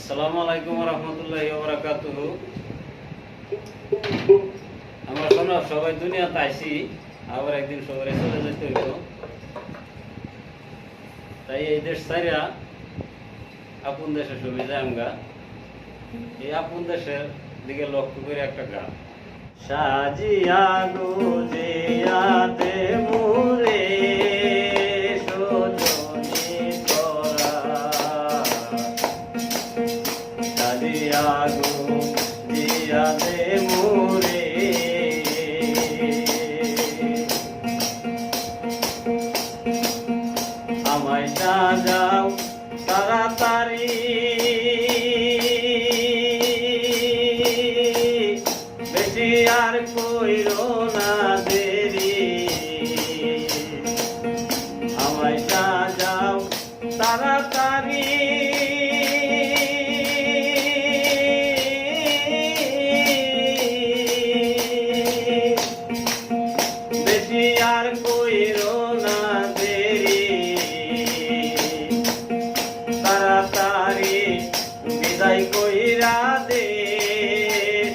আসসালামু আলাইকুম ওয়া রাহমাতুল্লাহি ওয়া বারাকাতুহু। আমরা সবাই দুনিয়াতে আইছি, আবার একদিন সবাই চলে যেতে হইব। তাই এই দেশ ছাইরা আপন দেশে সবাই যাই আমরা। এই আপন দেশের দিকে লক্ষ্য করে একটা গান। সাজিয়া গুজিয়াতে মুরে সজনী তোরা, সাজিয়া গুজিয়াতে মুরে আমায় সাজাও তাড়াতাড়ি, বেশি আর কইরো না দেরি। আমায় সাজাও তাড়াতাড়ি, বেশি আর কইরো না দেরি। তাড়াতাড়ি বিদায় কইরা দে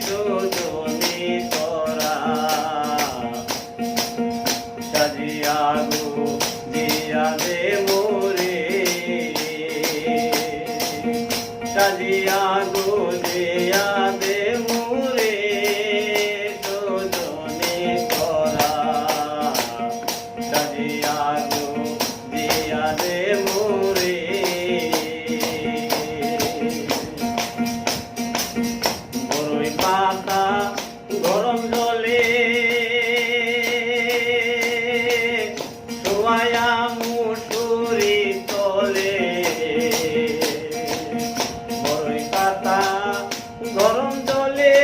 সজনী তোরা, সাজিয়া গুজিয়া দে মোরে, সাজিয়া গুজিয়া দে মোরে সজনী তোরা, সাজিয়া গুজিয়া দে মোরে। বড়ই পাতা গরম জলে শোয়ায়া মুসুরি তলে, বড়ই পাতা গরম জলে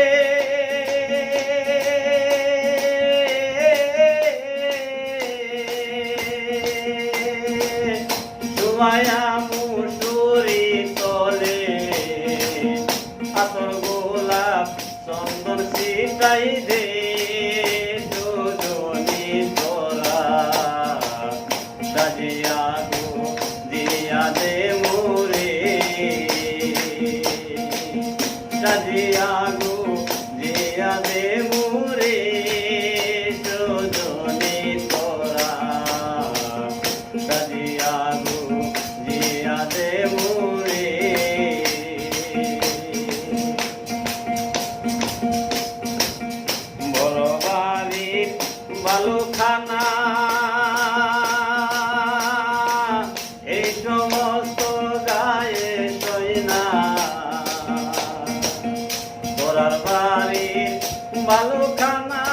শোয়ায়া মুসুরি তলে, আতর গোলাপ চন্দন ছিটাই দে সজনী তোরা, সাজিয়া গুজিয়া দে মোরে, সাজিয়া গুজিয়া দে মোরে সজনী তোরা, সাজিয়া গুজিয়া দে মোরে। বড় বাড়ির বালুখানা এই সমস্ত গায়ে সইনা, তোরার বাড়ির বালুখানা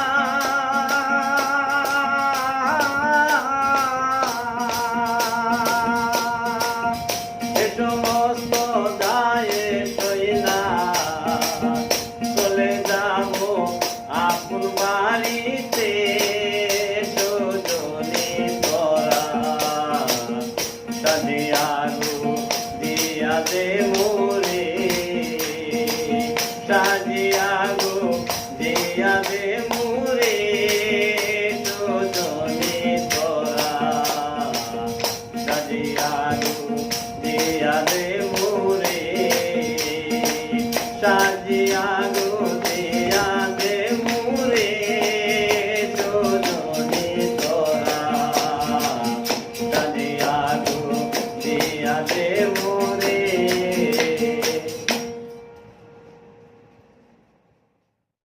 এই সমস্ত গায়ে সইনা, চলে যাবো আপন বাড়িতে সজনী তোরা, সাজিয়া গুজিয়া দে মোরে, সাজিয়া গুজিয়া দে মোরে সজনী তোরা, সাজিয়া গুজিয়া দে মোরে, সাজিয়া গুজিয়া দে মোরে সজনী তোরা, সাজিয়া গুজিয়া দে মোরে।